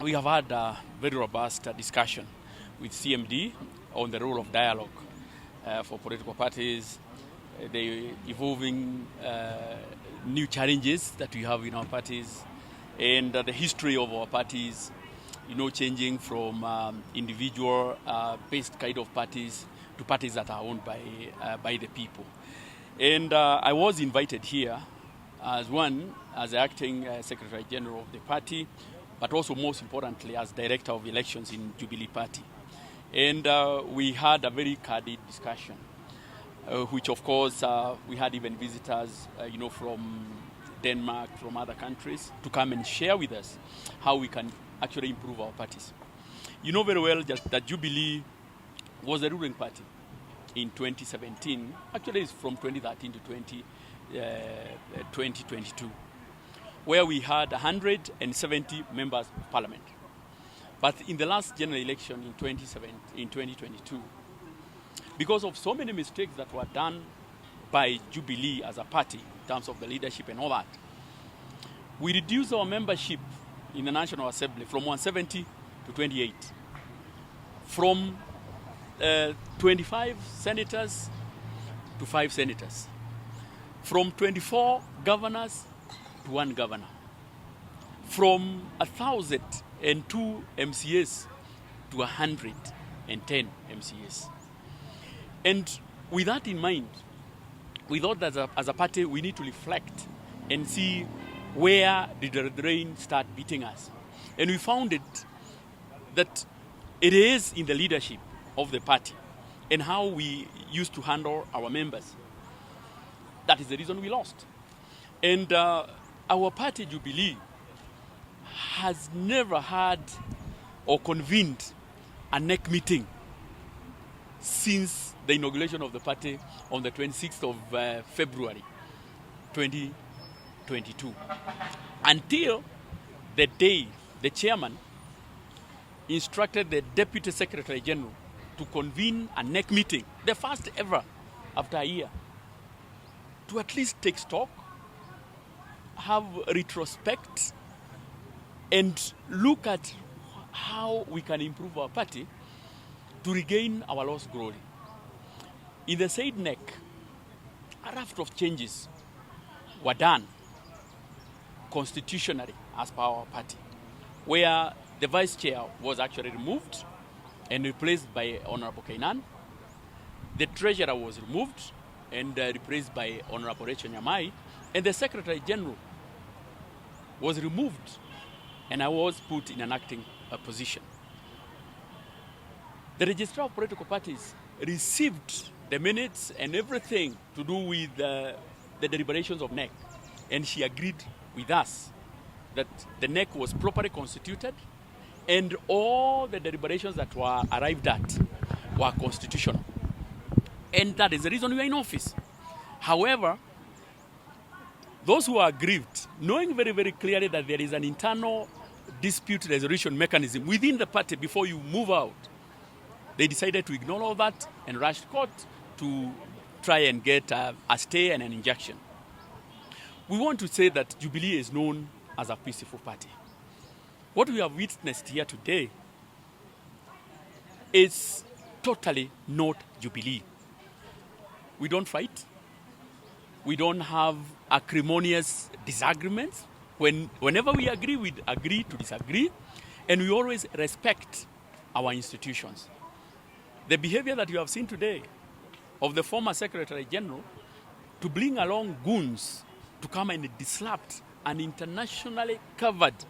we have had a very robust discussion with CMD on the role of dialogue for political parties, the evolving new challenges that we have in our parties, and the history of our parties, changing from individual-based kind of parties to parties that are owned by the people. And I was invited here as the acting Secretary General of the party, but also most importantly as Director of Elections in Jubilee Party. And we had a very candid discussion, which of course we had even visitors, from Denmark, from other countries, to come and share with us how we can actually improve our parties. You know very well that Jubilee was a ruling party in 2017. Actually, it's from 2013 to 2022, where we had 170 members of parliament. But in the last general election in 2022, because of so many mistakes that were done by Jubilee as a party in terms of the leadership and all that, we reduced our membership in the National Assembly from 170 to 28, from 25 senators to 5 senators, from 24 governors to 1 governor, from 1,002 MCAs to 110 MCAs. And with that in mind, we thought that as a party we need to reflect and see where did the rain start beating us. And we found that it is in the leadership of the party and how we used to handle our members. That is the reason we lost. And our party, Jubilee, has never had or convened a NEC meeting since the inauguration of the party on the 26th of February 2022. Until the day the chairman instructed the Deputy Secretary General to convene a NEC meeting, the first ever after a year, to at least take stock, have retrospect, and look at how we can improve our party to regain our lost glory. In the said NEC, a raft of changes were done constitutionally as per our party, where the vice chair was actually removed and replaced by Honorable Kainan. The treasurer was removed and replaced by Honorable Rachel Nyamai, and the Secretary General was removed, and I was put in an acting position. The Registrar of Political Parties received the minutes and everything to do with the deliberations of NEC, and she agreed with us that the NEC was properly constituted and all the deliberations that were arrived at were constitutional. And that is the reason we are in office. However, those who are aggrieved, knowing very, very clearly that there is an internal dispute resolution mechanism within the party before you move out, they decided to ignore all that and rushed court to try and get a stay and an injunction. We want to say that Jubilee is known as a peaceful party. What we have witnessed here today is totally not Jubilee. We don't fight. We don't have acrimonious disagreements. Whenever we agree to disagree, and we always respect our institutions. The behavior that you have seen today of the former Secretary General to bring along goons to come and disrupt an internationally covered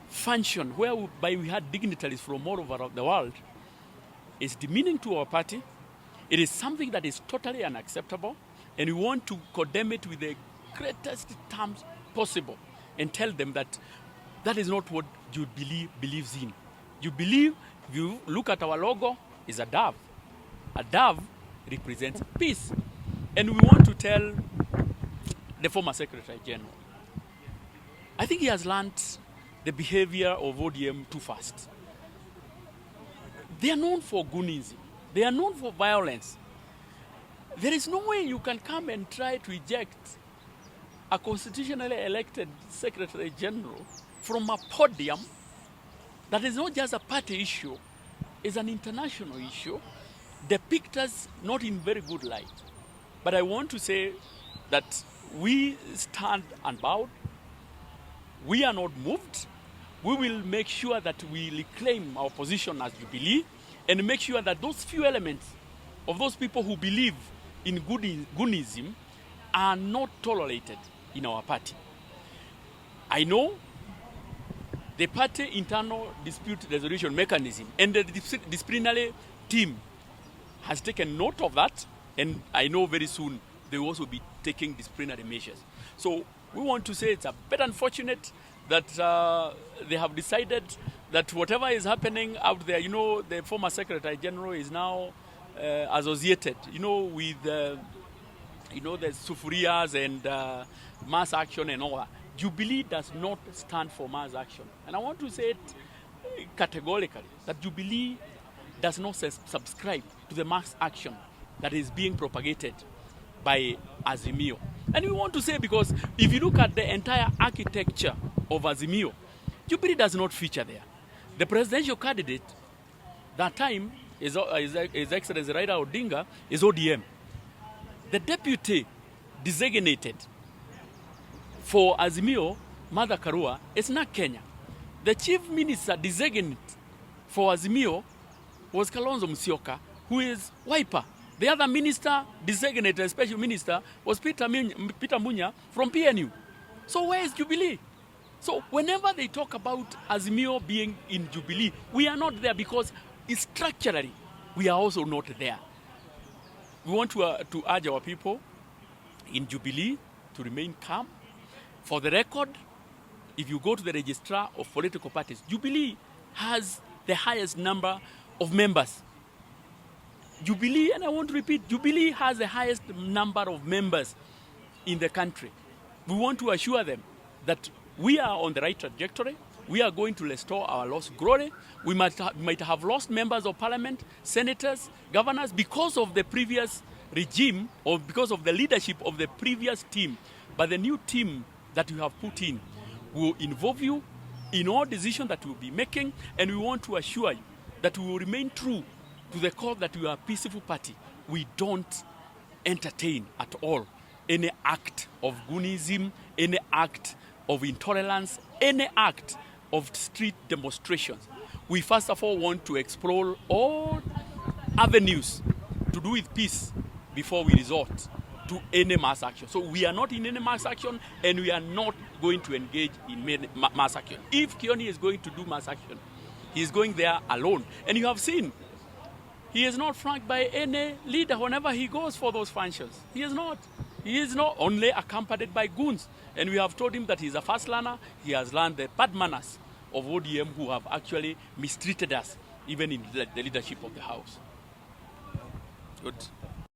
function whereby we had dignitaries from all over the world is demeaning to our party. It is something that is totally unacceptable, and we want to condemn it with the greatest terms possible and tell them that that is not what Jubilee believes in. Jubilee, if you look at our logo, is a dove. A dove represents peace. And we want to tell the former Secretary General, I think he has learned the behavior of ODM too fast. They are known for goonism. They are known for violence. There is no way you can come and try to eject a constitutionally elected Secretary General from a podium that is not just a party issue, it's an international issue, depict us not in very good light. But I want to say that we stand unbowed. We are not moved. We will make sure that we reclaim our position as Jubilee and make sure that those few elements of those people who believe in Goonism are not tolerated in our party. I know the party internal dispute resolution mechanism and the disciplinary team has taken note of that, and I know very soon they will also be taking disciplinary measures. So we want to say it's a bit unfortunate that they have decided that whatever is happening out there, the former Secretary General is now associated, with, the sufurias and mass action and all that. Jubilee does not stand for mass action. And I want to say it categorically, that Jubilee does not subscribe to the mass action that is being propagated by Azimio. And we want to say, because if you look at the entire architecture of Azimio, Jubilee does not feature there. The presidential candidate that time is Excellency Raila Odinga is ODM. The deputy designated for Azimio, Martha Karua, is not Kenya. The chief minister designated for Azimio was Kalonzo Musyoka, who is Wiper. The other minister designated, special minister, was Peter Munya from PNU. So where is Jubilee? So whenever they talk about Azimio being in Jubilee, we are not there because structurally we are also not there. We want to urge our people in Jubilee to remain calm. For the record, if you go to the registrar of political parties, Jubilee has the highest number of members. Jubilee, and I want to repeat, Jubilee has the highest number of members in the country. We want to assure them that we are on the right trajectory. We are going to restore our lost glory. We might have lost members of parliament, senators, governors because of the previous regime or because of the leadership of the previous team. But the new team that you have put in will involve you in all decisions that we will be making, and we want to assure you that we will remain true to the cause that we are a peaceful party. We don't entertain at all any act of Goonism, any act of intolerance, any act of street demonstrations. We first of all want to explore all avenues to do with peace before we resort to any mass action. So we are not in any mass action, and we are not going to engage in mass action. If Kioni is going to do mass action, he is going there alone. And you have seen, he is not flanked by any leader whenever he goes for those functions. He is not. He is not only accompanied by goons. And we have told him that he's a fast learner. He has learned the bad manners of ODM who have actually mistreated us, even in the leadership of the house. Good.